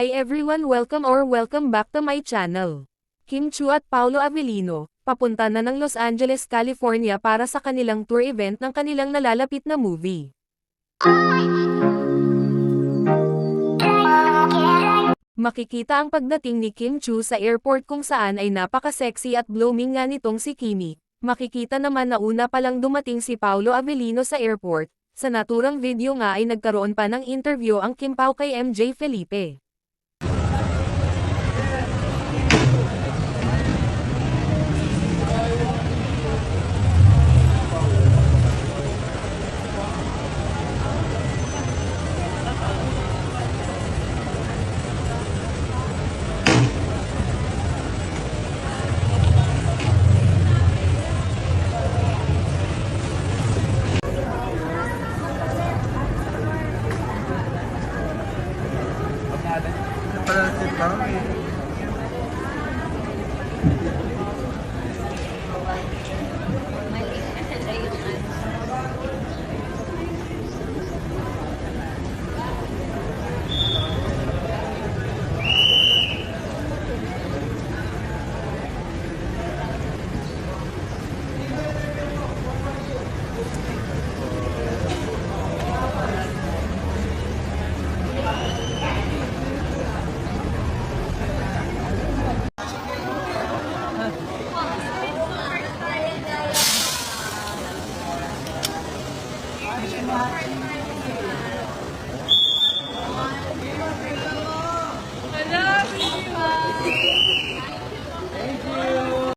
Hi everyone, welcome back to my channel. Kim Chu at Paolo Avellino, papunta na ng Los Angeles, California para sa kanilang tour event ng kanilang nalalapit na movie. Makikita ang pagdating ni Kim Chu sa airport kung saan ay napaka-sexy at blooming nga nitong si Kimi. Makikita naman na una palang dumating si Paolo Avellino sa airport. Sa naturang video nga ay nagkaroon pa ng interview ang Kim Pao kay MJ Felipe.